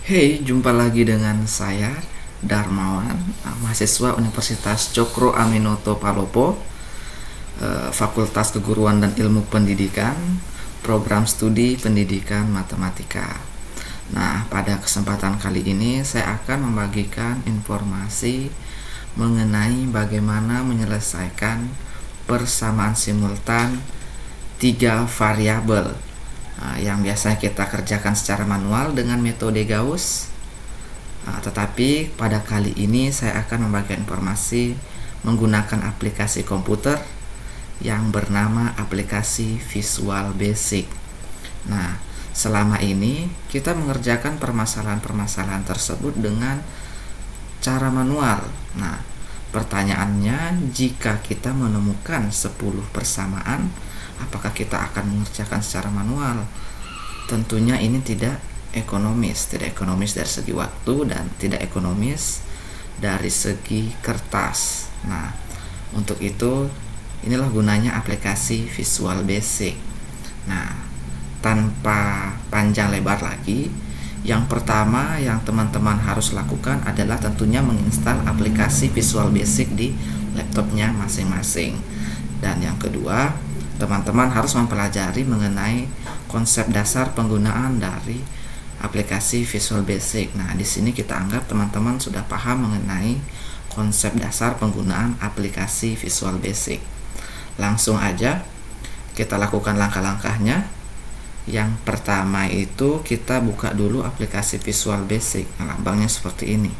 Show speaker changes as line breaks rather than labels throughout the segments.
Hey, jumpa lagi dengan saya Darmawan, mahasiswa Universitas Cokro Aminoto Palopo, Fakultas Keguruan dan Ilmu Pendidikan, Program Studi Pendidikan Matematika. Nah, pada kesempatan kali ini saya akan membagikan informasi mengenai bagaimana menyelesaikan persamaan simultan tiga variabel yang biasanya kita kerjakan secara manual dengan metode Gauss. Tetapi pada kali ini saya akan membagikan informasi menggunakan aplikasi komputer yang bernama aplikasi Visual Basic. Nah, selama ini kita mengerjakan permasalahan-permasalahan tersebut dengan cara manual. Nah, pertanyaannya, jika kita menemukan 10 persamaan, apakah kita akan mengerjakan secara manual? Tentunya ini tidak ekonomis dari segi waktu dan tidak ekonomis dari segi kertas. Nah, untuk itu inilah gunanya aplikasi Visual Basic. Nah, tanpa panjang lebar lagi, yang pertama yang teman-teman harus lakukan adalah tentunya menginstal aplikasi Visual Basic di laptopnya masing-masing. Dan yang kedua, teman-teman harus mempelajari mengenai konsep dasar penggunaan dari aplikasi Visual Basic. Nah, di sini kita anggap teman-teman sudah paham mengenai konsep dasar penggunaan aplikasi Visual Basic. Langsung aja kita lakukan langkah-langkahnya. Yang pertama itu kita buka dulu aplikasi Visual Basic. Nah, lambangnya seperti ini.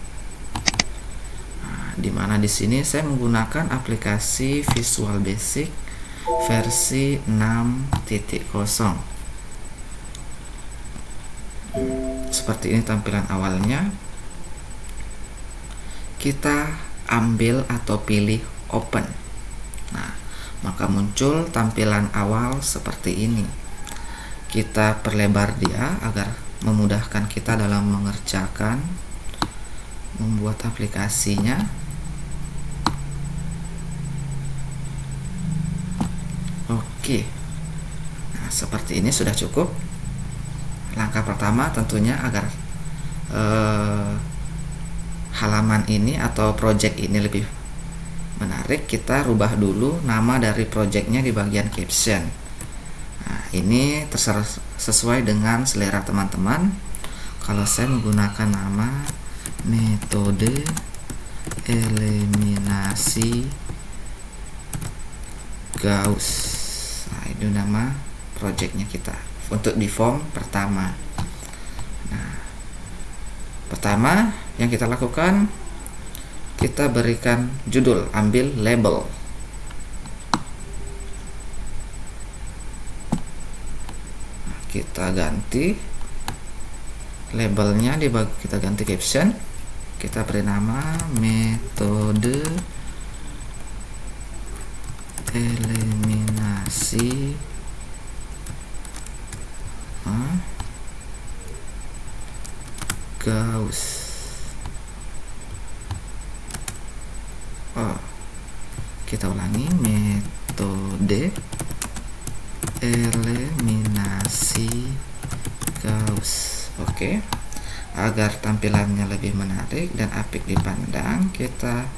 Nah, dimana di sini saya menggunakan aplikasi Visual Basic versi 6.0. Seperti ini tampilan awalnya. Kita ambil atau pilih Open. Nah, maka muncul tampilan awal seperti ini. Kita perlebar dia agar memudahkan kita dalam mengerjakan membuat aplikasinya. Oke. Nah, seperti ini sudah cukup. Langkah pertama tentunya agar halaman ini atau project ini lebih menarik, kita rubah dulu nama dari projectnya di bagian caption. Nah, ini terserah sesuai dengan selera teman-teman. Kalau saya menggunakan nama metode eliminasi Gauss. Nah, itu nama projectnya kita untuk di form pertama. Nah, pertama yang kita lakukan, kita berikan judul, ambil label. Nah, kita ganti labelnya, kita ganti caption, kita beri nama metode eliminasi Gauss. Kita ulangi, metode eliminasi Gauss. Oke. Agar tampilannya lebih menarik dan apik dipandang, kita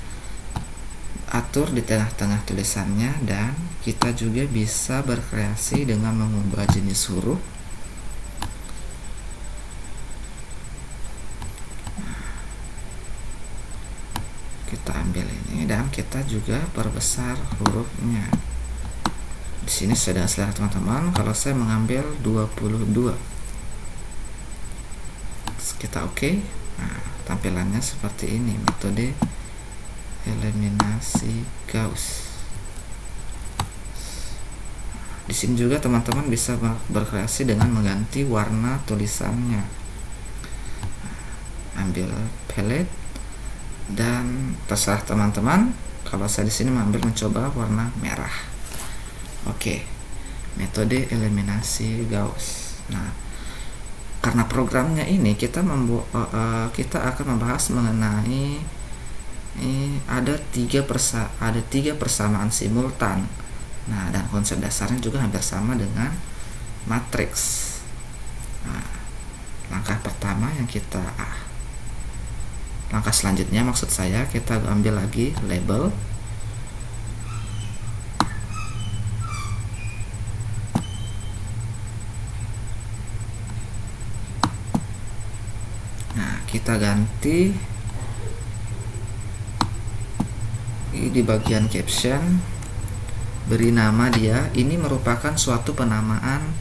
atur di tengah-tengah tulisannya, dan kita juga bisa berkreasi dengan mengubah jenis huruf. Kita ambil ini dan kita juga perbesar hurufnya. Di sini sudah selera teman-teman. Kalau saya mengambil 22, kita oke. Nah, tampilannya seperti ini, metode eliminasi Gauss. Di sini juga teman-teman bisa berkreasi dengan mengganti warna tulisannya. Ambil palette dan terserah teman-teman. Kalau saya di sini mencoba warna merah. Oke, metode eliminasi Gauss. Nah, karena programnya ini kita akan membahas mengenai ada tiga persamaan simultan. Nah, dan konsep dasarnya juga hampir sama dengan matriks. Nah, langkah pertama yang langkah selanjutnya maksud saya, kita ambil lagi label. Nah, kita ganti di bagian caption, beri nama dia. Ini merupakan suatu penamaan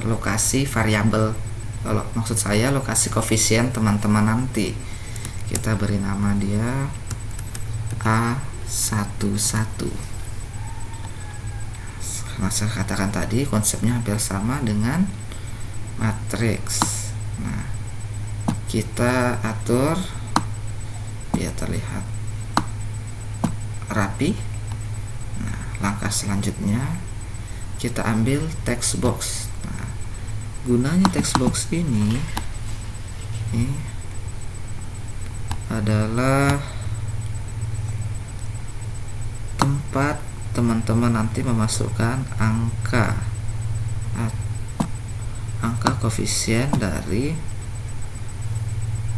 lokasi variabel, maksud saya lokasi koefisien teman-teman nanti. Kita beri nama dia A11. Nah, saya katakan tadi konsepnya hampir sama dengan matriks. Nah, kita atur biar terlihat rapi. Nah, langkah selanjutnya kita ambil text box. Nah, gunanya text box ini adalah tempat teman-teman nanti memasukkan angka koefisien dari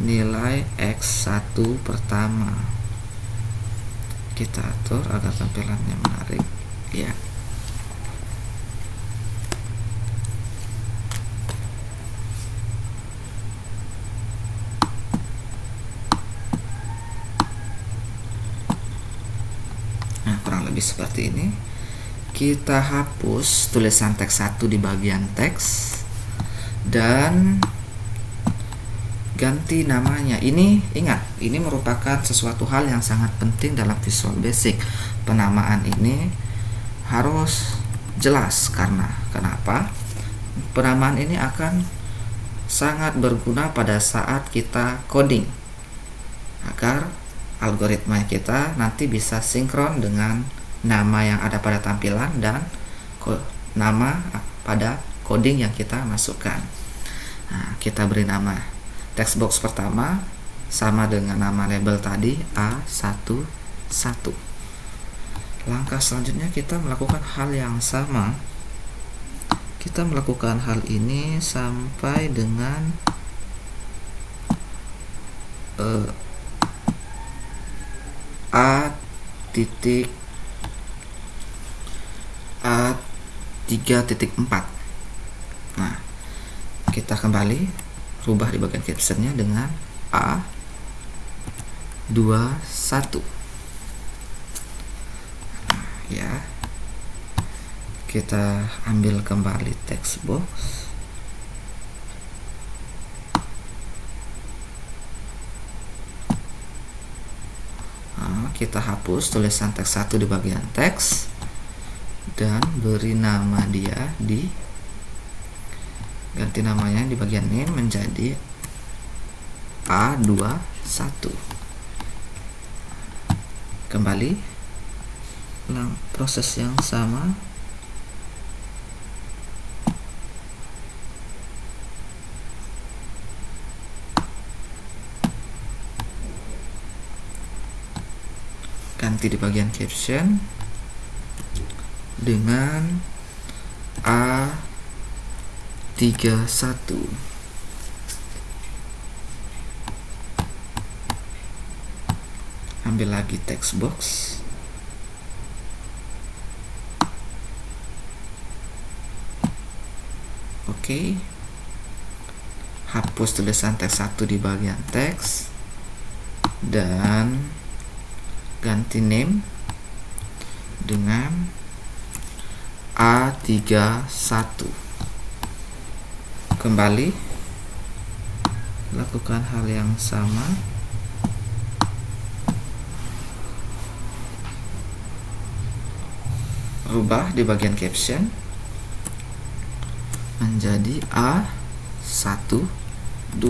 nilai X1 pertama. Kita atur agar tampilannya menarik, ya. Nah, kurang lebih seperti ini. Kita hapus tulisan teks 1 di bagian teks dan ganti namanya. Ini ingat, ini merupakan sesuatu hal yang sangat penting dalam Visual Basic. Penamaan ini harus jelas. Kenapa? Penamaan ini akan sangat berguna pada saat kita coding, agar algoritma kita nanti bisa sinkron dengan nama yang ada pada tampilan dan nama pada coding yang kita masukkan. Nah, kita beri nama text box pertama sama dengan nama label tadi, A11. Langkah selanjutnya kita melakukan hal yang sama. Kita melakukan hal ini sampai dengan A3.4. Nah, kita kembali rubah di bagian captionnya dengan A21. Nah, ya, kita ambil kembali text box. Nah, kita hapus tulisan teks 1 di bagian teks dan beri nama dia ganti namanya di bagian name menjadi A21. Kembali proses yang sama. Ganti di bagian caption dengan A31. Ambil lagi text box. Oke. Hapus tulisan teks 1 di bagian teks dan ganti name dengan A31. Kembali lakukan hal yang sama. Rubah di bagian caption menjadi A12.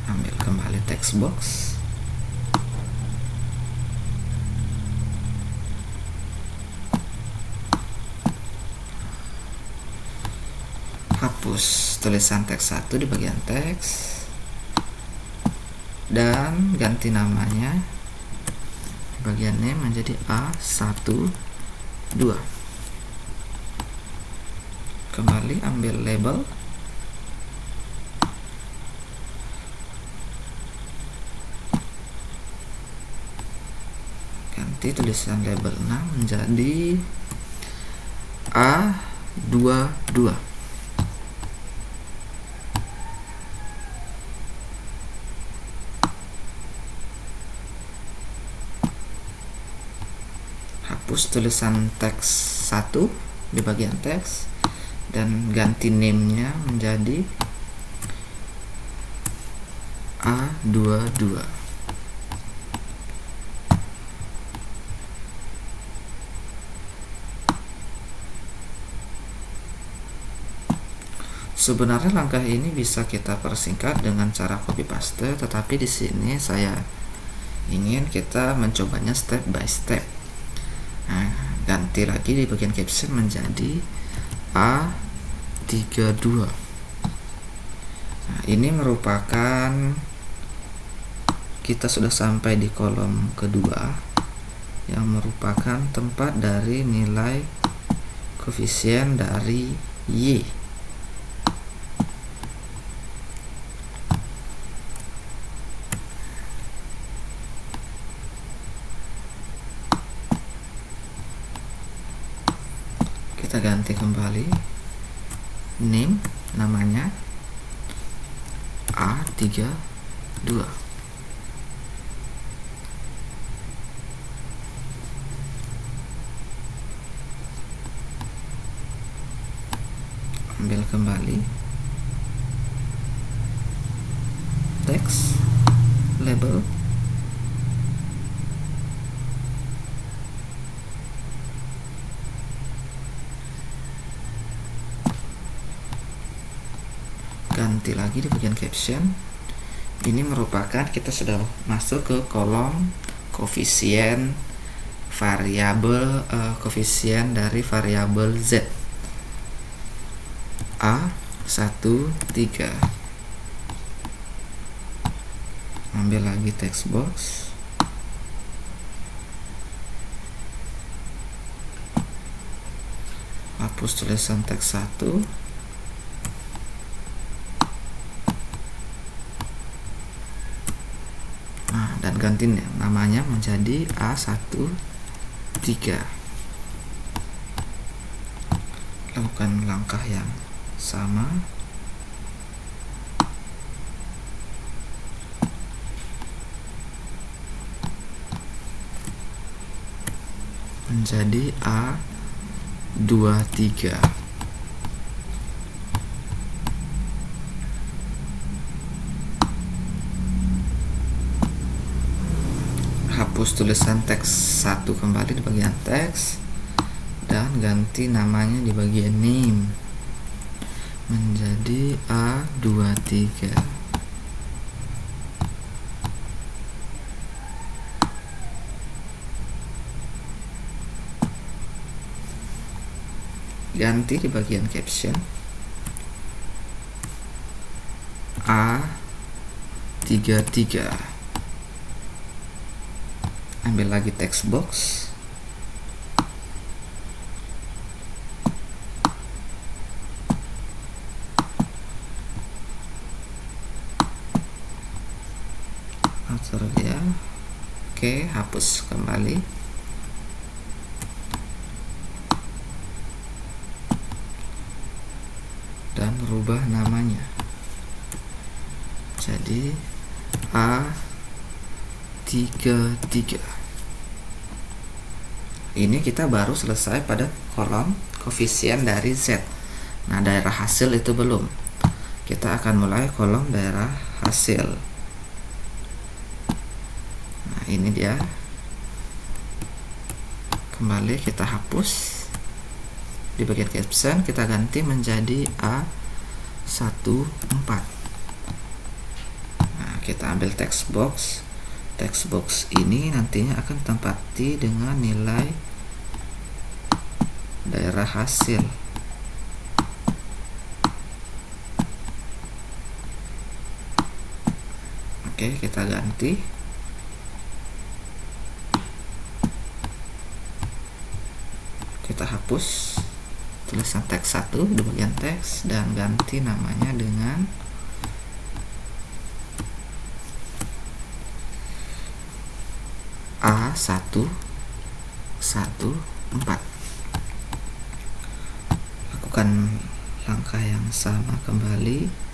Ambil kembali text box. Hapus tulisan teks 1 di bagian teks dan ganti namanya bagian name menjadi A12. Kembali ambil label, ganti tulisan label 6 menjadi A22. Hapus tulisan teks 1 di bagian teks dan ganti name-nya menjadi A22. Sebenarnya langkah ini bisa kita persingkat dengan cara copy paste, tetapi di sini saya ingin kita mencobanya step by step. Nah, ganti lagi di bagian caption menjadi A32. Nah, ini merupakan kita sudah sampai di kolom kedua yang merupakan tempat dari nilai koefisien dari Y. Kita ganti kembali name, namanya A32. Ambil kembali teks label, ganti lagi di bagian caption. Ini merupakan kita sudah masuk ke kolom koefisien variabel koefisien dari variabel Z A13. Ambil lagi text box, hapus tulisan teks 1, dan ganti namanya menjadi A13. Lakukan langkah yang sama. Menjadi A23. Hapus tulisan teks 1 kembali di bagian teks dan ganti namanya di bagian name menjadi A23. Ganti di bagian caption A33. Ambil lagi text box, atur dia. Oke, hapus kembali. Dan rubah namanya jadi A33. Ini kita baru selesai pada kolom koefisien dari Z. Nah, daerah hasil itu belum. Kita akan mulai kolom daerah hasil. Nah, ini dia. Kembali kita hapus. Di bagian caption kita ganti menjadi A14. Nah, kita ambil text box. Text box ini nantinya akan ditempati dengan nilai daerah hasil. Oke, kita ganti. Kita hapus tulisan teks 1 di bagian teks dan ganti namanya dengan A114. Lakukan langkah yang sama kembali.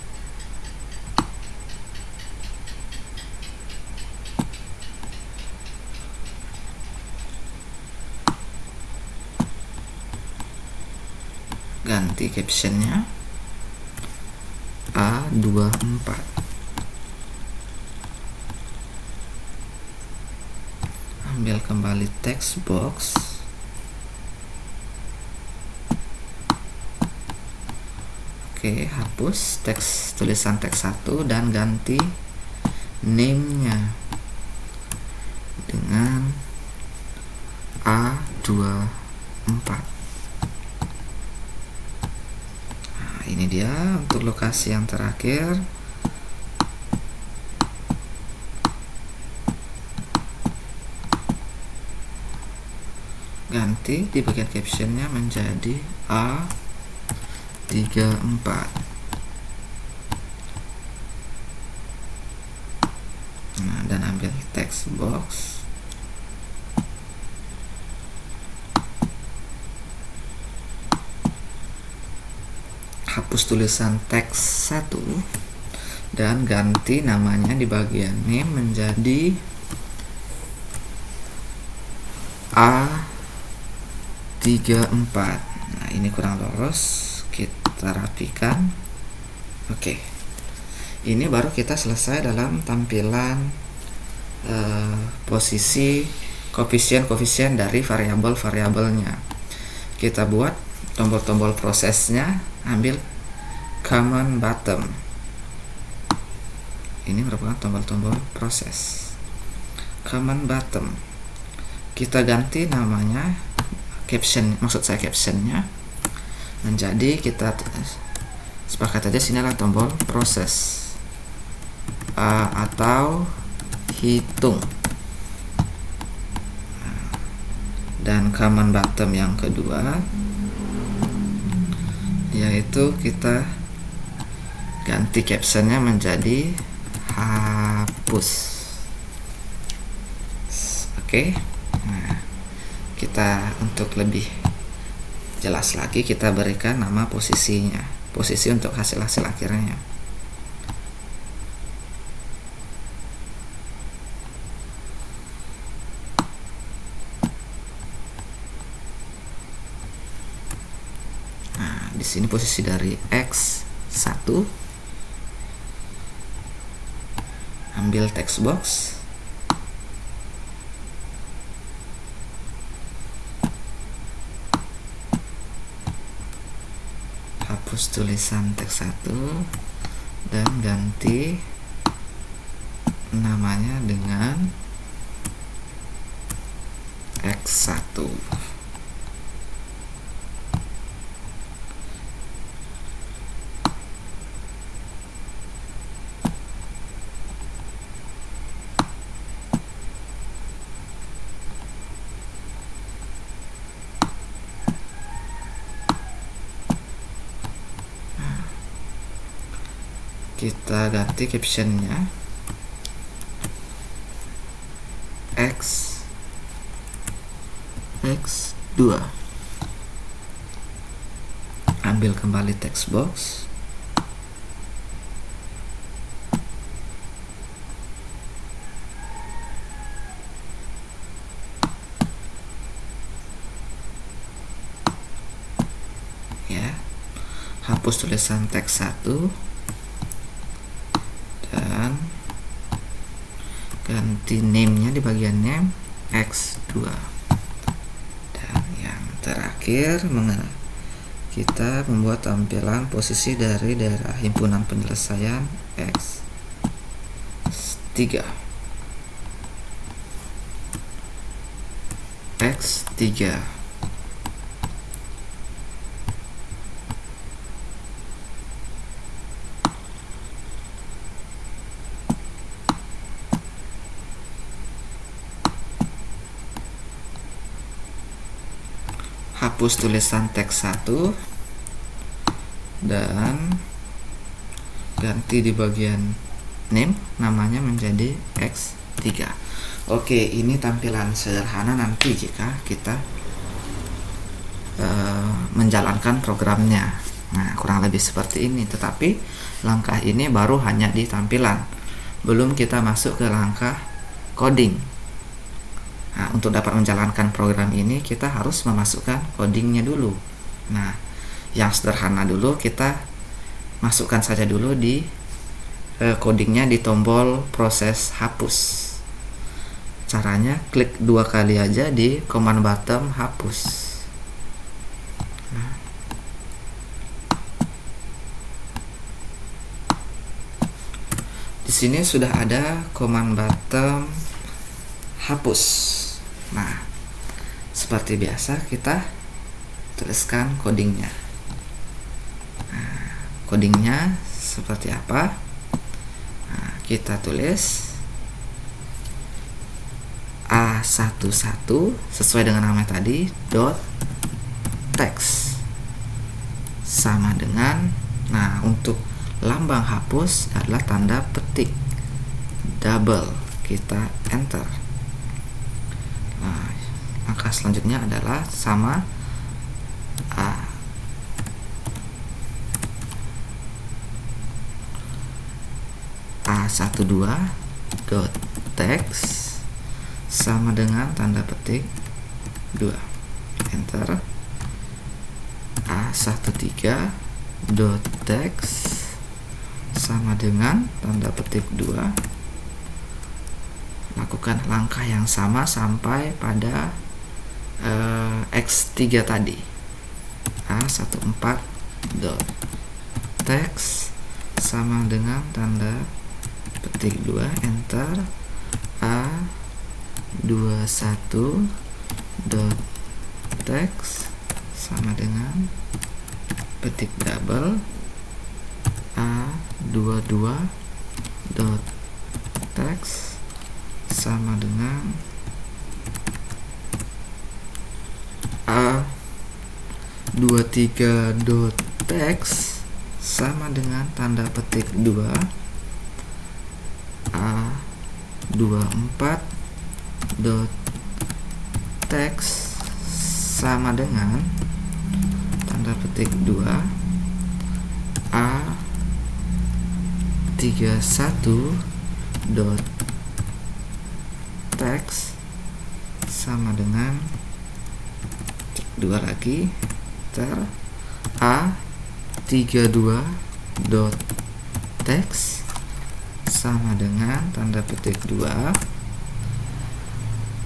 Ganti captionnya A24. Ambil kembali text box, oke, hapus tulisan teks 1 dan ganti name-nya dengan A24. Ini dia untuk lokasi yang terakhir. Ganti di bagian captionnya menjadi A34. Nah, dan ambil text box, hapus tulisan teks 1 dan ganti namanya di bagian name menjadi A34. Nah, ini kurang lurus, kita rapikan. Oke, ini baru kita selesai dalam tampilan posisi koefisien dari variabel-variabelnya. Kita buat tombol-tombol prosesnya. Ambil command bottom, ini merupakan tombol-tombol proses. Command bottom, kita ganti namanya captionnya menjadi, kita sepakat aja sini adalah tombol proses atau hitung. Dan command bottom yang kedua yaitu kita ganti captionnya menjadi hapus. Oke. Nah, kita untuk lebih jelas lagi kita berikan nama posisinya, posisi untuk hasil-hasil akhirnya. Di sini posisi dari X1, ambil text box, hapus tulisan teks 1 dan ganti namanya dengan X1. Kita ganti captionnya X2. Ambil kembali text box, ya, hapus tulisan teks 1 dan ganti name-nya di bagian name X2. Dan yang terakhir kita membuat tampilan posisi dari daerah himpunan penyelesaian X3. Hapus tulisan teks 1 dan ganti di bagian name, namanya menjadi X3. Oke, ini tampilan sederhana nanti jika kita menjalankan programnya. Nah, kurang lebih seperti ini, tetapi langkah ini baru hanya di tampilan, belum kita masuk ke langkah coding. Nah, untuk dapat menjalankan program ini kita harus memasukkan codingnya dulu. Nah, yang sederhana dulu kita masukkan saja dulu di codingnya di tombol proses hapus. Caranya klik 2 kali aja di command button hapus. Di sini sudah ada command button hapus. Nah, seperti biasa kita tuliskan codingnya. Nah, codingnya seperti apa? Nah, kita tulis A11 sesuai dengan nama tadi dot text sama dengan, nah untuk lambang hapus adalah tanda petik double, kita enter. Nah, langkah selanjutnya adalah sama A12 dot text sama dengan tanda petik 2, enter. A13 dot text sama dengan tanda petik 2. Lakukan langkah yang sama sampai pada X3 tadi. A14 dot text sama dengan tanda petik 2, enter. A21 dot text sama dengan petik double. A22 dot text sama dengan A23 dot text sama dengan tanda petik 2. A24 dot text sama dengan tanda petik 2. A31 dot text sama dengan 2 lagi, enter. A32 dot text sama dengan tanda petik 2.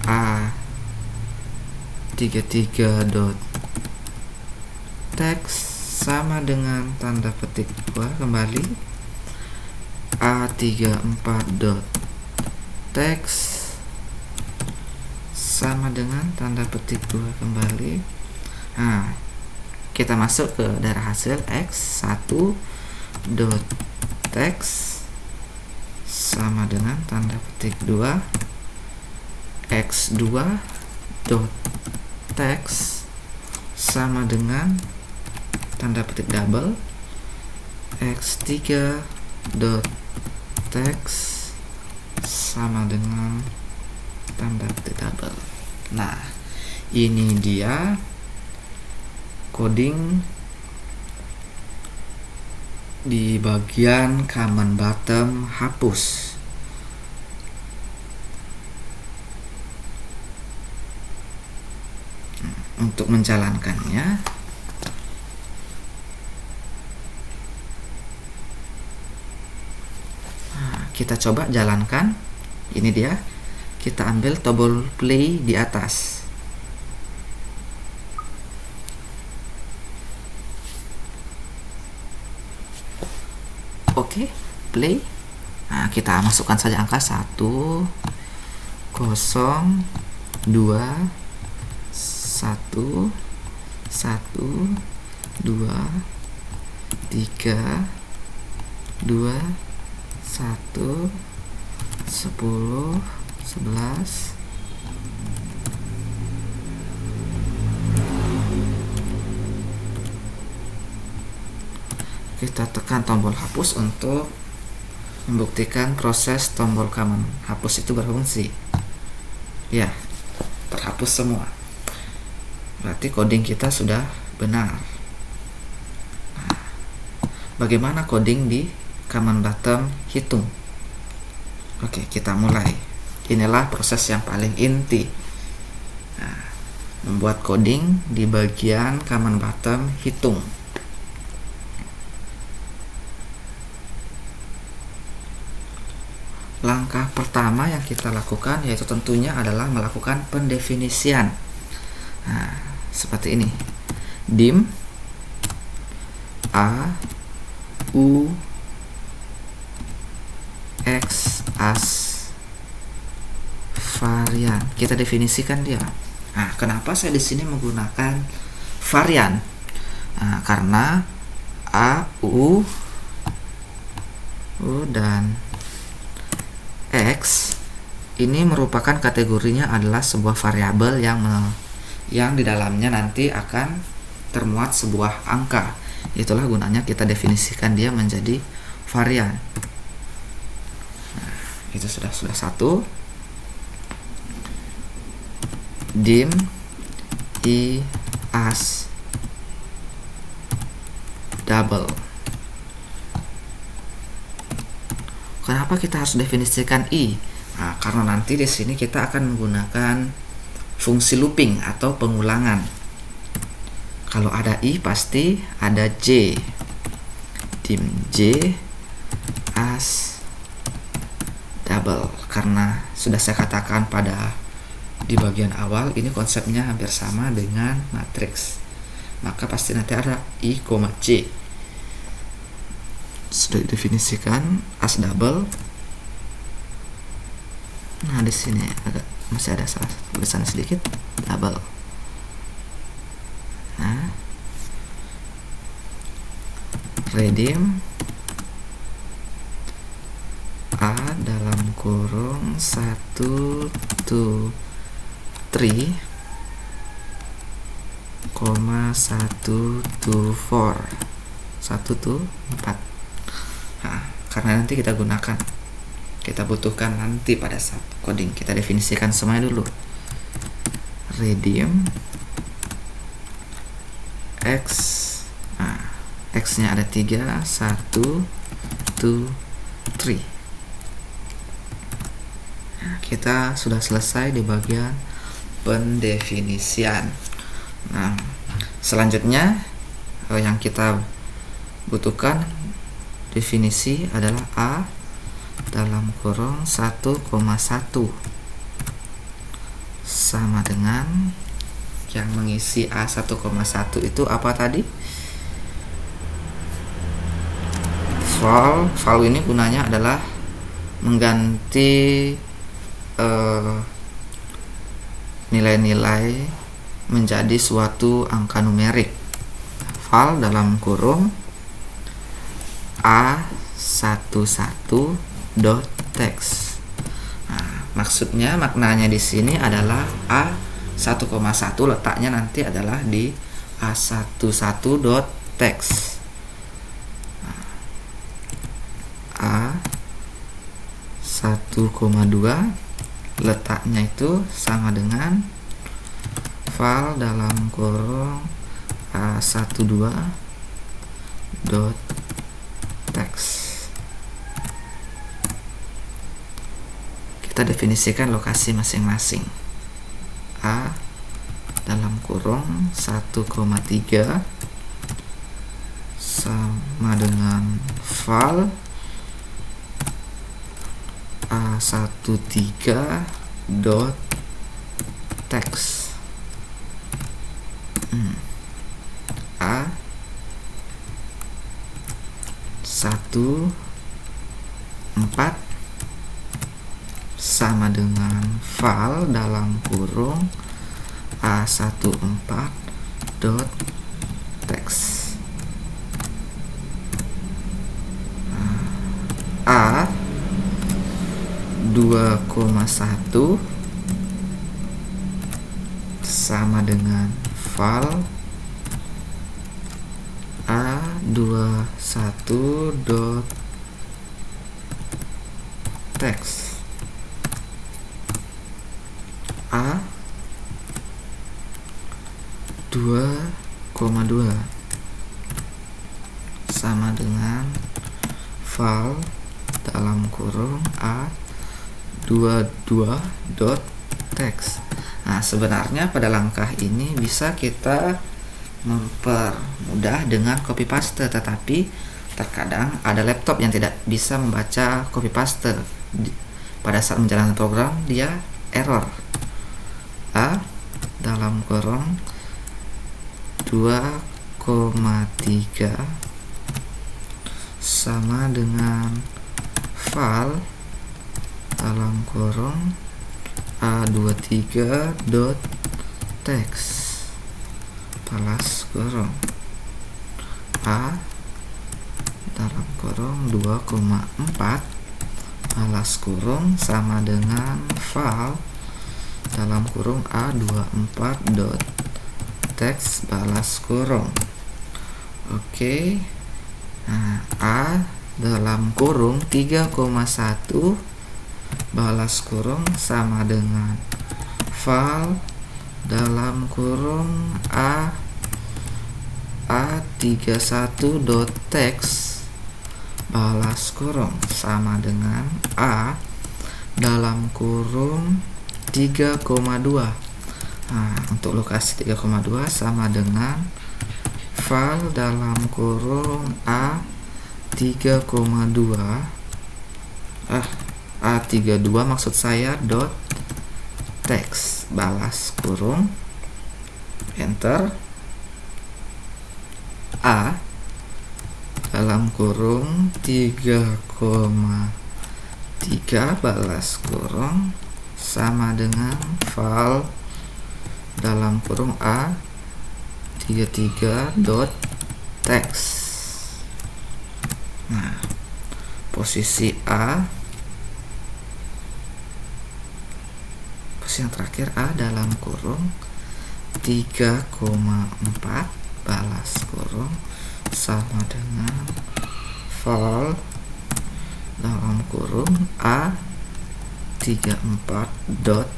A33 dot text sama dengan tanda petik 2 kembali. A34 dot text sama dengan tanda petik 2 kembali. Nah, kita masuk ke daerah hasil X1 dot text sama dengan tanda petik 2. X2 dot text sama dengan tanda petik double. X3 dot text sama dengan tanda petik double. Nah, ini dia coding di bagian command button hapus. Untuk menjalankannya, kita coba jalankan. Ini dia, kita ambil tombol play di atas. Oke, play. Nah, kita masukkan saja angka 1 0 2 1 1 2 3 2 1 10 11 11 kita tekan tombol hapus untuk membuktikan proses tombol command hapus itu berfungsi. Ya, terhapus semua. Berarti coding kita sudah benar. Nah, bagaimana coding di command bottom hitung? Oke, kita mulai. Inilah proses yang paling inti. Nah, membuat coding di bagian command bottom hitung. Langkah pertama yang kita lakukan yaitu tentunya adalah melakukan pendefinisian. Nah, seperti ini. Dim A U X as varian. Kita definisikan dia. Nah, kenapa saya di sini menggunakan varian? Nah, karena A, U dan X ini merupakan kategorinya adalah sebuah variabel yang di dalamnya nanti akan termuat sebuah angka. Itulah gunanya kita definisikan dia menjadi varian. Nah, itu sudah satu. Dim I as double. Kenapa kita harus definisikan i? Nah, karena nanti di sini kita akan menggunakan fungsi looping atau pengulangan. Kalau ada i pasti ada j. Dim j as double. Karena sudah saya katakan di bagian awal ini konsepnya hampir sama dengan matriks. Maka pasti nanti ada i, j. Sudah didefinisikan as double. Nah, di sini masih ada salah tulisan sedikit double. Nah, redeem A dalam kurung 1 to 3, 1 to 4, 1 to 4. Nah, karena nanti kita butuhkan nanti pada saat coding. Kita definisikan semuanya dulu. Redeem X. Nah, X nya ada 3, 1 2 3. Nah, kita sudah selesai di bagian pendefinisian. Nah, selanjutnya yang kita butuhkan definisi adalah A dalam kurung 1,1 sama dengan yang mengisi A 1,1 itu apa tadi? Val ini gunanya adalah mengganti nilai-nilai menjadi suatu angka numerik. Val dalam kurung A11.text. Nah, maksudnya maknanya di sini adalah A 1,1 letaknya nanti adalah di A11.text. A 1,2 letaknya itu sama dengan val dalam kurung A12.text. Kita definisikan lokasi masing-masing. A dalam kurung 1,3 sama dengan val A13.text. A 1,4 sama dengan val dalam kurung A14.text. A 2,1 sama dengan val A 21 dot text A 2,2 sama dengan val dalam kurung A 22 dot text. Nah, sebenarnya pada langkah ini bisa kita mempermudah dengan copy paste, tetapi terkadang ada laptop yang tidak bisa membaca copy paste. Pada saat menjalankan program dia error. A dalam kurung 2,3 sama dengan val dalam kurung A23 dot text balas kurung A dalam kurung 2,4 balas kurung sama dengan val dalam kurung A24 dot text balas kurung. Oke. Nah, A dalam kurung 3,1 balas kurung sama dengan val dalam kurung A31 dot text balas kurung sama dengan A dalam kurung 3,2. Nah, untuk lokasi 3,2 sama dengan val dalam kurung A32 A32 maksud saya dot text balas kurung enter A dalam kurung 3,3 balas kurung sama dengan val dalam kurung A33 dot text. Nah, posisi yang terakhir A dalam kurung 3,4 balas kurung sama dengan val dalam kurung A34 dot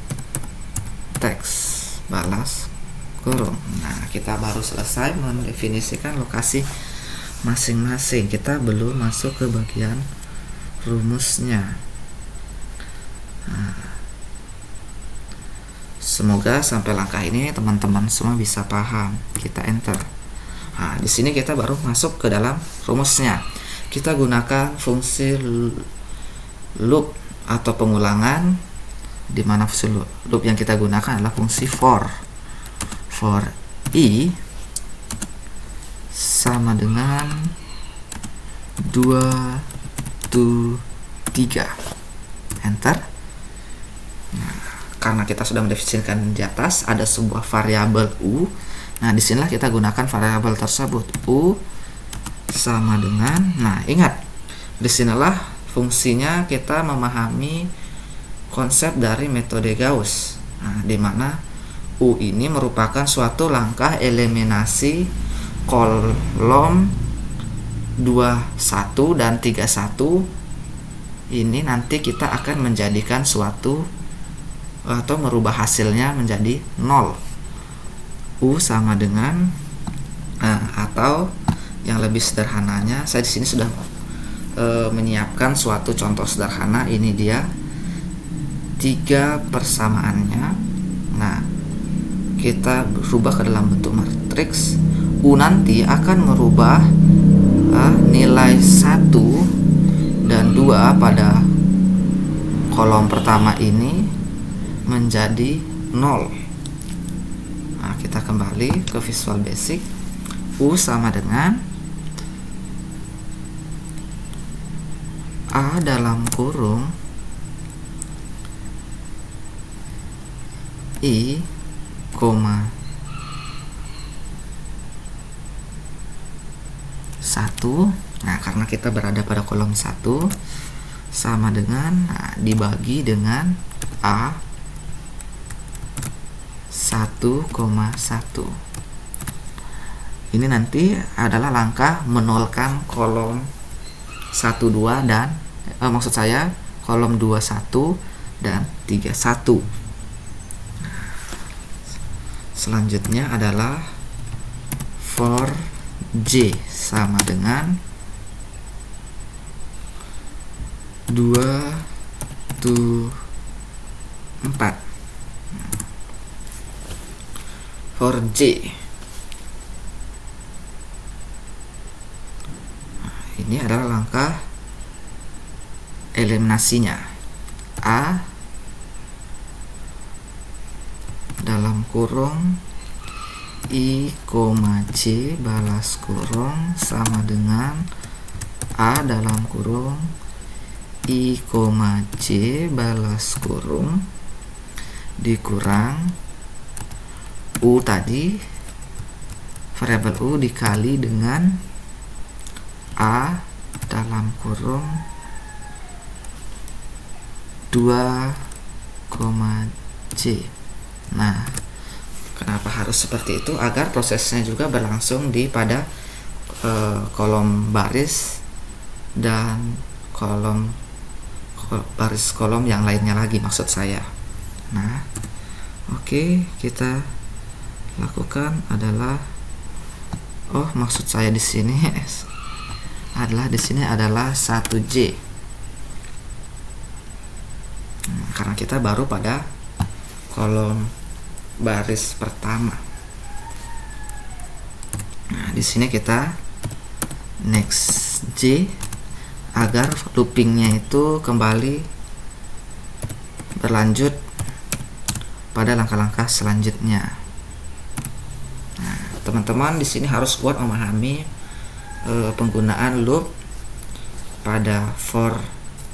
text balas kurung. Nah, kita baru selesai mendefinisikan lokasi masing-masing. Kita belum masuk ke bagian rumusnya. Nah, semoga sampai langkah ini teman-teman semua bisa paham. Kita enter. Nah, di sini kita baru masuk ke dalam rumusnya. Kita gunakan fungsi loop atau pengulangan, di mana fungsi loop yang kita gunakan adalah fungsi for i sama dengan 2 to 3 enter. Nah, karena kita sudah mendefinisikan di atas ada sebuah variabel u. Nah, disinilah kita gunakan variabel tersebut u sama dengan, nah ingat, disinilah fungsinya kita memahami konsep dari metode Gauss. Nah, di mana U ini merupakan suatu langkah eliminasi kolom 21 dan 31. Ini nanti kita akan menjadikan suatu atau merubah hasilnya menjadi 0. U sama dengan atau yang lebih sederhananya, saya di sini sudah menyiapkan suatu contoh sederhana. Ini dia 3 persamaannya. Nah, kita rubah ke dalam bentuk matriks. U nanti akan merubah nilai 1 dan 2 pada kolom pertama ini menjadi 0. Nah, kita kembali ke Visual Basic. U sama dengan A dalam kurung I, 1. Nah, karena kita berada pada kolom 1 sama dengan dibagi dengan A 1,1. Ini nanti adalah langkah menolkan kolom 1 2 dan maksud saya kolom 21 dan 31. Selanjutnya adalah for J sama dengan 2 to 4. For J ini adalah langkah eliminasinya. A dalam kurung I, C balas kurung sama dengan A dalam kurung I, C balas kurung dikurang U tadi, variabel U dikali dengan A dalam kurung 2, C. Nah, kenapa harus seperti itu? Agar prosesnya juga berlangsung di pada kolom baris dan baris kolom yang lainnya lagi, maksud saya. Nah, oke, kita lakukan adalah maksud saya di sini adalah 1J. Karena kita baru pada kolom baris pertama. Nah, di sini kita next J agar loopingnya itu kembali berlanjut pada langkah-langkah selanjutnya. Nah, teman-teman di sini harus kuat memahami penggunaan loop pada for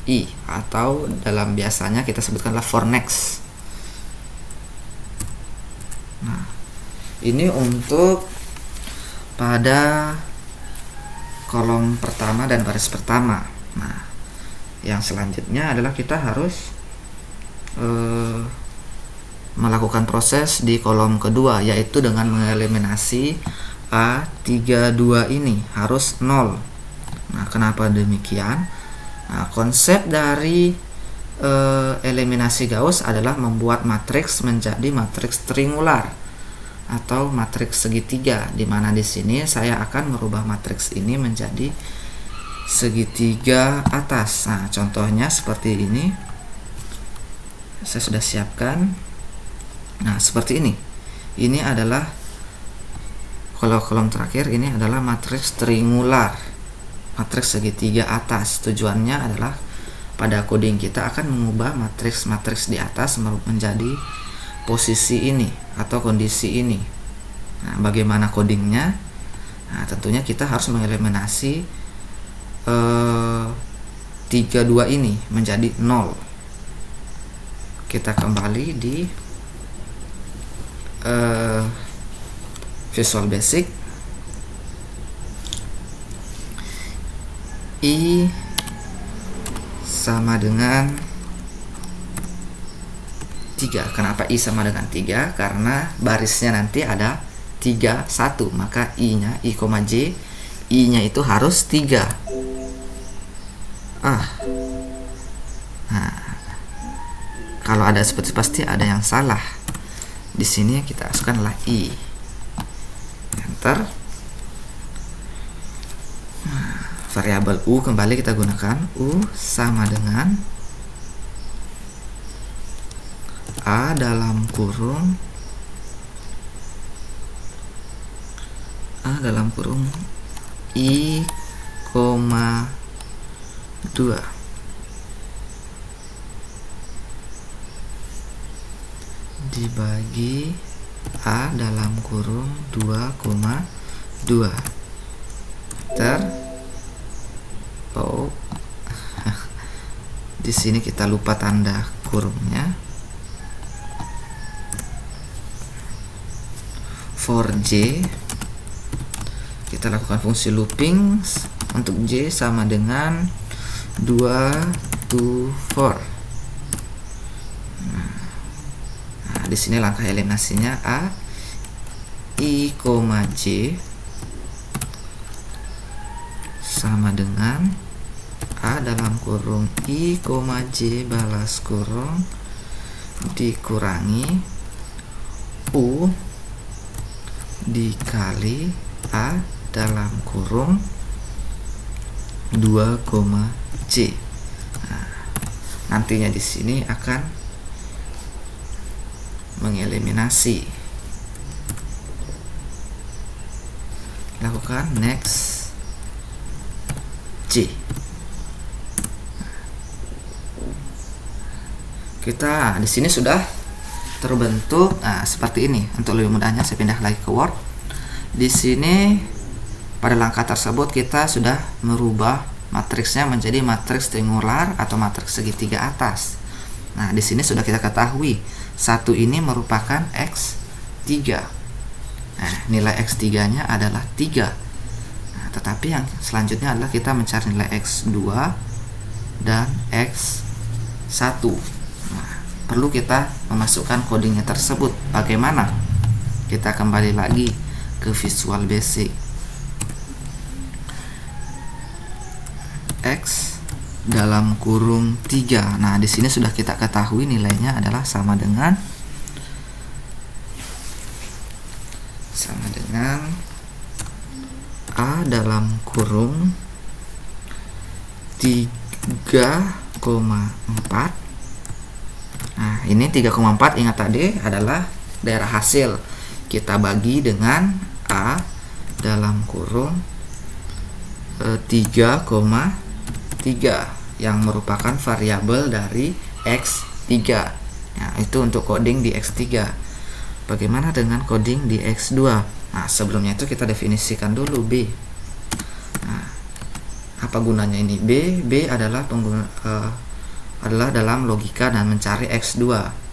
I atau dalam biasanya kita sebutkanlah for next. Nah, ini untuk pada kolom pertama dan baris pertama. Nah, yang selanjutnya adalah kita harus melakukan proses di kolom kedua, yaitu dengan mengeliminasi A32 ini harus 0. Nah, kenapa demikian? Nah, konsep dari eliminasi Gauss adalah membuat matriks menjadi matriks triangular atau matriks segitiga, di mana di sini saya akan merubah matriks ini menjadi segitiga atas. Nah, contohnya seperti ini. Saya sudah siapkan. Nah, seperti ini. Ini adalah kolom terakhir, ini adalah matriks triangular, matriks segitiga atas. Tujuannya adalah pada coding kita akan mengubah matriks-matriks di atas menjadi posisi ini atau kondisi ini. Nah, bagaimana codingnya? Nah, tentunya kita harus mengeliminasi 32 ini menjadi 0. Kita kembali di Visual Basic. I sama dengan 3. Kenapa I sama dengan 3? Karena barisnya nanti ada 3, 1. Maka I-nya, I, J, I-nya itu harus 3. Nah, kalau ada seperti pasti ada yang salah. Di sini kita masukkanlah I. Enter. Variabel U kembali kita gunakan. U sama dengan A dalam kurung I, 2 dibagi A dalam kurung 2,2. Di sini kita lupa tanda kurungnya. For J kita lakukan fungsi looping untuk J sama dengan 2 to 4. Nah, di sini langkah eliminasinya A, I, J sama dengan A dalam kurung I, J balas kurung dikurangi U dikali A dalam kurung 2, J. Nah, nantinya di sini akan mengeliminasi. Lakukan next J. Kita di sini sudah terbentuk seperti ini. Untuk lebih mudahnya saya pindah lagi ke Word. Di sini pada langkah tersebut kita sudah merubah matriksnya menjadi matriks triangular atau matriks segitiga atas. Nah, di sini sudah kita ketahui satu ini merupakan X3. Nah, nilai X3-nya adalah 3. Nah, tetapi yang selanjutnya adalah kita mencari nilai X2 dan X1. Nah, perlu kita memasukkan codingnya tersebut. Bagaimana? Kita kembali lagi ke Visual Basic. X dalam kurung 3. Nah, di sini sudah kita ketahui nilainya adalah sama dengan A dalam kurung 3,4. Nah, ini 3,4 ingat tadi adalah daerah hasil. Kita bagi dengan A dalam kurung 3,3 yang merupakan variabel dari X3. Nah, itu untuk coding di X3. Bagaimana dengan coding di X2? Nah, sebelumnya itu kita definisikan dulu B. Nah, apa gunanya ini B? B adalah adalah dalam logika dan mencari X2.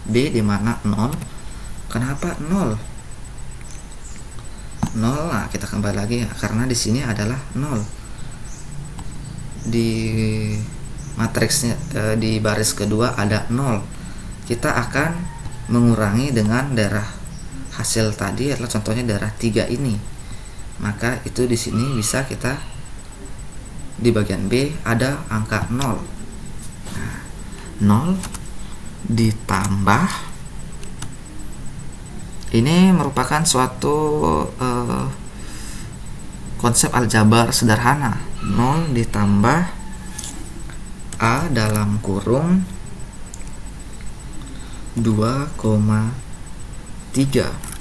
B di mana 0. Kenapa 0? 0. Nah, kita kembali lagi karena di sini adalah 0. Di matriksnya di baris kedua ada 0. Kita akan mengurangi dengan daerah hasil tadi adalah contohnya daerah 3 ini. Maka itu di sini bisa kita di bagian B ada angka 0. Nah, 0 ditambah ini merupakan suatu konsep aljabar sederhana. 0 ditambah A dalam kurung 2,3.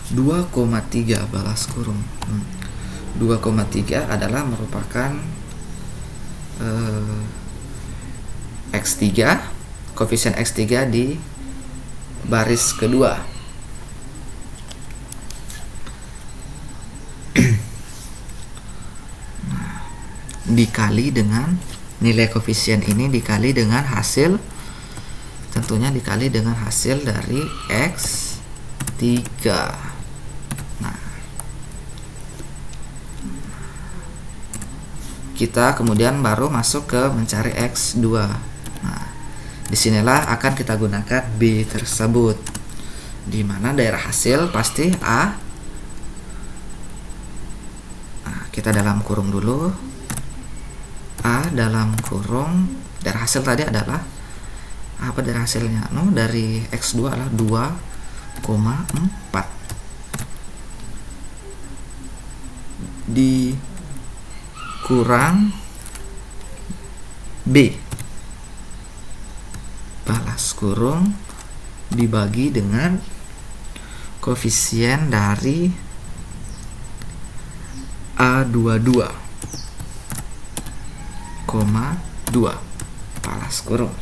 2,3 balas kurung. 2,3 adalah merupakan X3, koefisien X3 di baris kedua. Dikali dengan nilai koefisien ini dikali dengan hasil, tentunya dikali dengan hasil dari X3. Nah, kita kemudian baru masuk ke mencari X2. Nah, disinilah akan kita gunakan B tersebut, di mana daerah hasil pasti A. Nah, kita dalam kurung dulu. A dalam kurung daerah hasil tadi adalah apa daerah hasilnya? No, dari X2 adalah 2,4 dikurang B balas kurung dibagi dengan koefisien dari A22,2 balas kurung.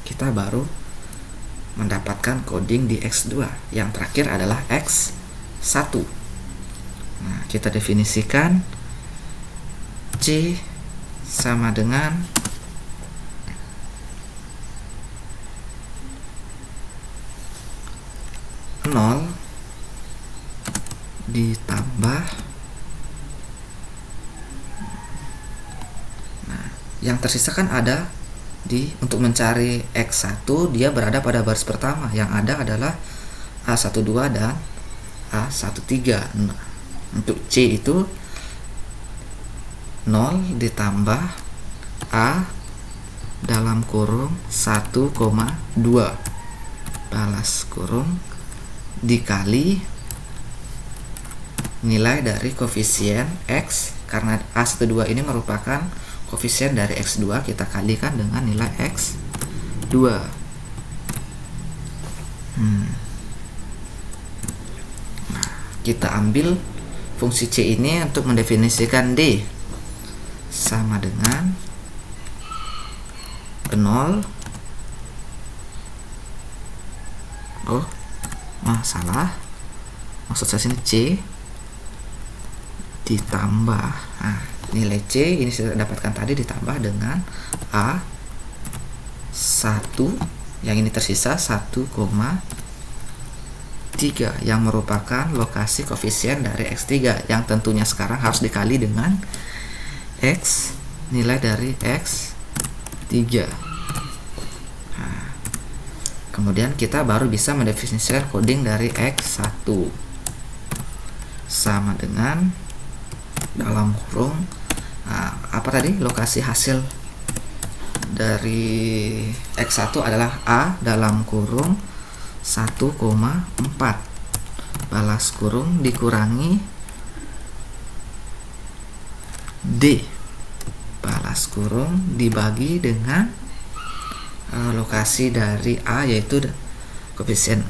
Kita baru mendapatkan coding di X2. Yang terakhir adalah X1. Nah, kita definisikan C sama dengan nol ditambah, yang tersisa kan ada untuk mencari X1 dia berada pada baris pertama, yang ada adalah A12 dan A13. Nah, untuk C itu 0 ditambah A dalam kurung 1,2 balas kurung dikali nilai dari koefisien X, karena A12 ini merupakan koefisien dari X2, kita kalikan dengan nilai X2. Nah, kita ambil fungsi C ini untuk mendefinisikan D sama dengan 0. Salah, maksud saya sini C ditambah nilai C ini sudah dapatkan tadi ditambah dengan A 1 yang ini tersisa 1,3 yang merupakan lokasi koefisien dari X3 yang tentunya sekarang harus dikali dengan X, nilai dari X3. Kemudian kita baru bisa mendefinisikan coding dari X1 sama dengan dalam kurung apa tadi lokasi hasil dari X1 adalah A dalam kurung 1,4 balas kurung dikurangi D balas kurung dibagi dengan lokasi dari A yaitu koefisien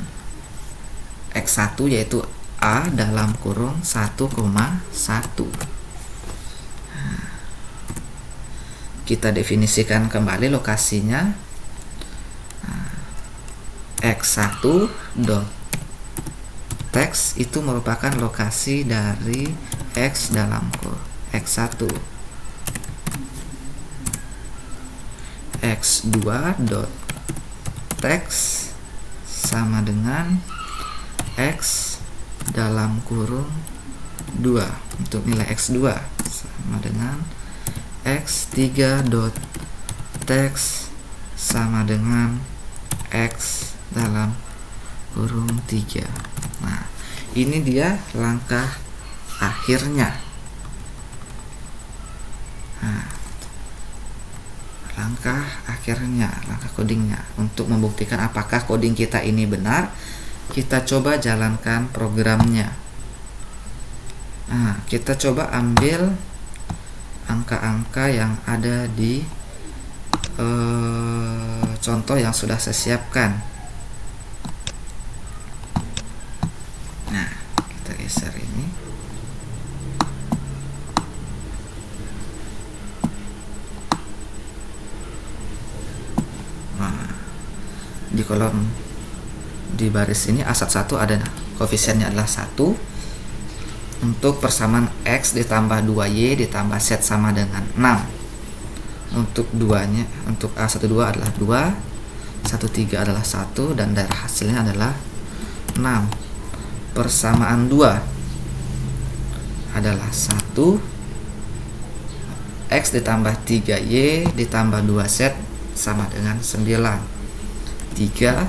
X1 yaitu A dalam kurung 1,1. Kita definisikan kembali lokasinya. X1 dot text itu merupakan lokasi dari X dalam kurung X1. X2 dot text sama dengan X dalam kurung 2 untuk nilai X2 sama dengan X3 dot text sama dengan X dalam kurung 3. Nah, ini dia langkah akhirnya. Langkah codingnya. Untuk membuktikan apakah coding kita ini benar, kita coba jalankan programnya. Kita coba ambil angka-angka yang ada di contoh yang sudah saya siapkan. Nah, kita geser ini. Di kolom di baris ini A11 ada koefisiennya adalah 1. Untuk persamaan X ditambah 2Y ditambah Z sama dengan 6. Untuk duanya, untuk A12 adalah 2, 13 adalah 1 dan daerah hasilnya adalah 6. Persamaan 2 adalah 1, X ditambah 3Y ditambah 2Z sama dengan 9. 3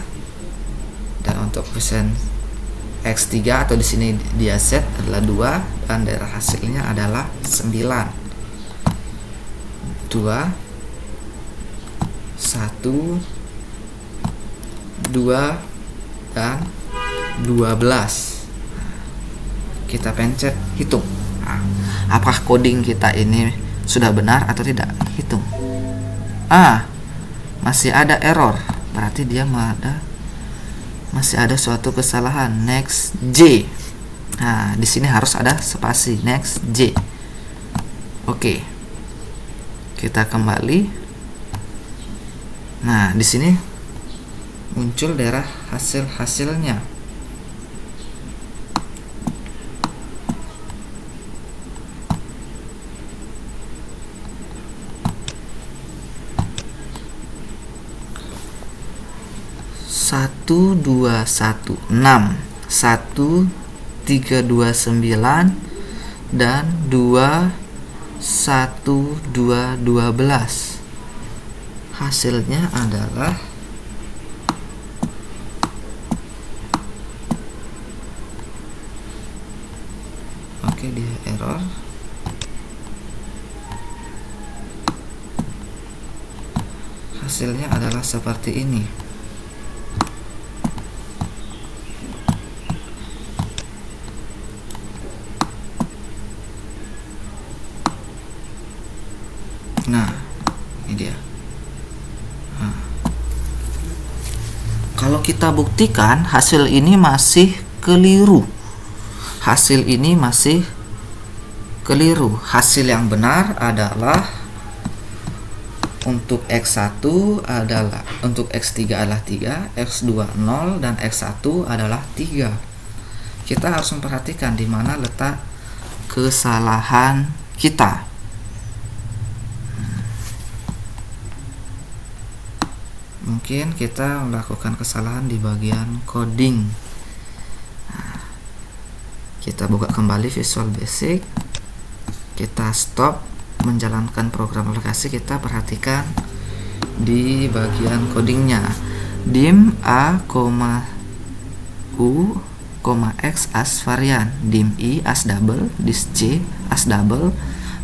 dan untuk koefisien X3 atau di sini dia Z adalah 2 dan daerah hasilnya adalah 9. 2 1 2 dan 12. Kita pencet hitung. Apakah coding kita ini sudah benar atau tidak? Hitung. Masih ada error. Berarti dia masih ada suatu kesalahan. Next J. Nah, di sini harus ada spasi. Next J. Oke. Kita kembali. Nah, di sini muncul daerah hasilnya. Satu 2 1 6 1 3 2 9 dan 2 1 2 12. Hasilnya adalah dia error. hasilnya adalah seperti ini. Nah, ini dia. Nah, kalau kita buktikan hasil ini masih keliru. Hasil ini masih keliru. Hasil yang benar adalah untuk X1 adalah, untuk X3 adalah 3, X2 0, dan X1 adalah 3. Kita harus memperhatikan di mana letak kesalahan kita. Mungkin kita melakukan kesalahan di bagian coding. Nah, kita buka kembali Visual Basic, kita stop menjalankan program aplikasi. Kita perhatikan di bagian codingnya, dim a, u, x as varian, dim i as double, dis c as double,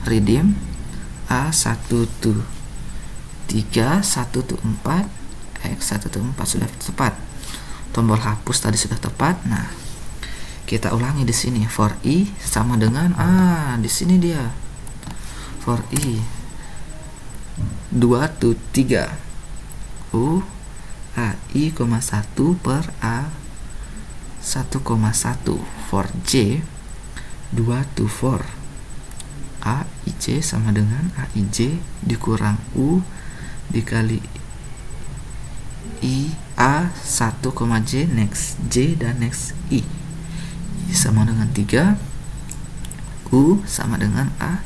redim a1 to 3, 1 to 4, x1 to 4 sudah tepat. Tombol hapus tadi sudah tepat. Nah, kita ulangi di sini. For i sama dengan di sini dia. For i 2 to 3, u ai, 1 per a 1,1. For j 2 to 4, aij sama dengan aij dikurang u dikali i a 1, j next j dan next i sama dengan 3, u sama dengan a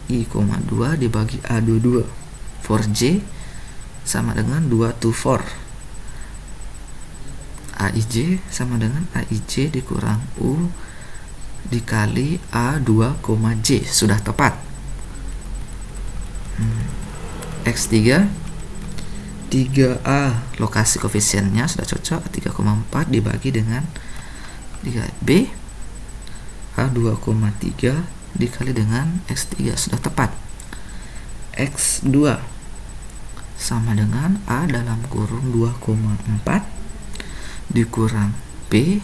i, 2 dibagi a 22. For j sama dengan 2 to 4, aij sama dengan aij dikurang u dikali a2, j sudah tepat. X3 3a lokasi koefisiennya sudah cocok, 3,4 dibagi dengan 3b, a2,3 dikali dengan X3 sudah tepat. X2 sama dengan a dalam kurung 2,4 dikurang b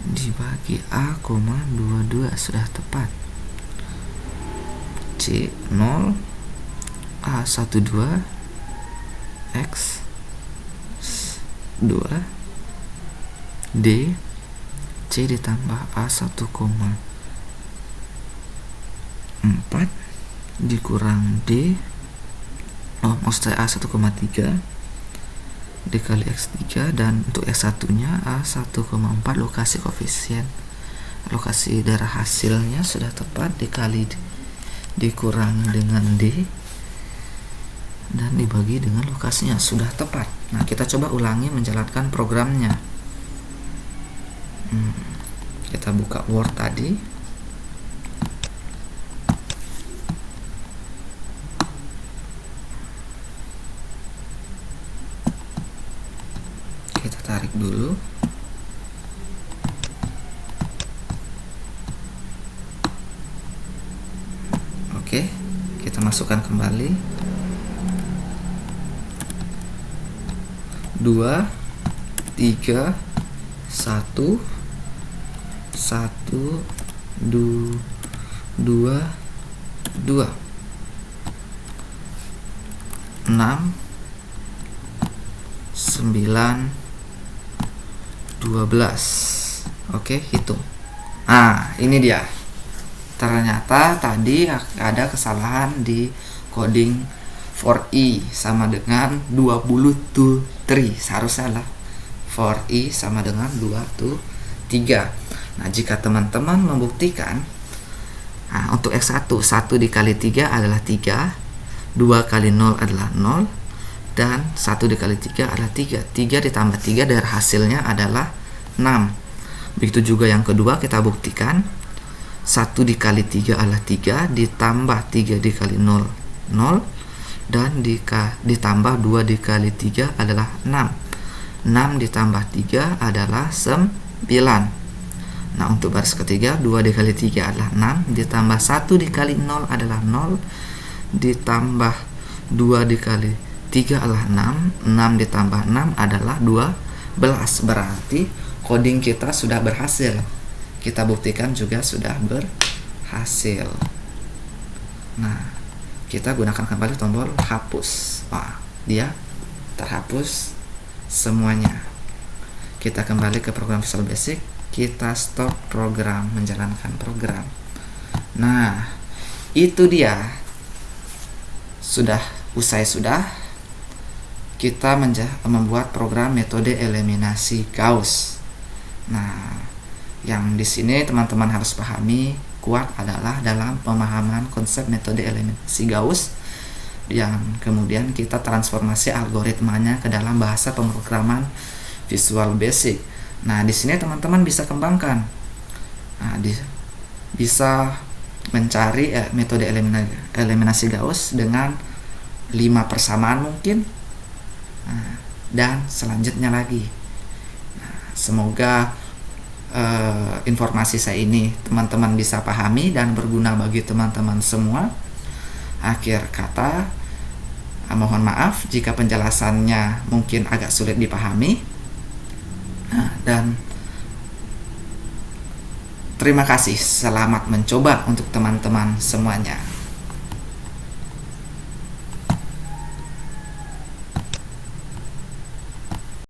dibagi a,22 sudah tepat. C 0, A12, X 2, D, C ditambah A1,4 dikurang D, maksud saya A1,3 dikali X3, dan untuk X1 nya A1,4 lokasi koefisien, lokasi darah hasilnya sudah tepat, dikali dikurang dengan D dan dibagi dengan lokasinya sudah tepat. Nah, kita coba ulangi menjalankan programnya. Kita buka Word tadi. Kita tarik dulu. Oke, kita masukkan kembali 2, 3, 1, 1, 2, 2, 6, 9, 12. Oke, hitung. Ini dia. Ternyata tadi ada kesalahan di coding for i sama dengan 20 to 3. Seharusnya lah for i sama dengan 2 to 3. Nah, jika teman-teman membuktikan, untuk X1, 1 dikali 3 adalah 3, 2 kali 0 adalah 0, dan 1 dikali 3 adalah 3. 3 ditambah 3 dari hasilnya adalah 6. Begitu juga yang kedua, kita buktikan 1 dikali 3 adalah 3, ditambah 3 dikali 0, 0, dan ditambah 2 dikali 3 adalah 6. 6 ditambah 3 adalah 9. Nah, untuk baris ketiga, 2 dikali 3 adalah 6, ditambah 1 dikali 0 adalah 0, ditambah 2 dikali 3 adalah 6, 6 ditambah 6 adalah 12. Berarti coding kita sudah berhasil. Kita buktikan juga sudah berhasil. Nah, kita gunakan kembali tombol hapus. Wah, dia terhapus semuanya. Kita kembali ke program Visual Basic, kita stop program, menjalankan program. Nah, itu dia. Sudah kita membuat program metode eliminasi Gauss. Nah, yang di sini teman-teman harus pahami kuat adalah dalam pemahaman konsep metode eliminasi Gauss, yang kemudian kita transformasi algoritmanya ke dalam bahasa pemrograman Visual Basic. Nah, di sini teman-teman bisa kembangkan. Nah, bisa mencari metode eliminasi Gauss dengan 5 persamaan mungkin, dan selanjutnya lagi. Nah, semoga informasi saya ini teman-teman bisa pahami dan berguna bagi teman-teman semua. Akhir kata, mohon maaf jika penjelasannya mungkin agak sulit dipahami. Dan terima kasih, selamat mencoba untuk teman-teman semuanya.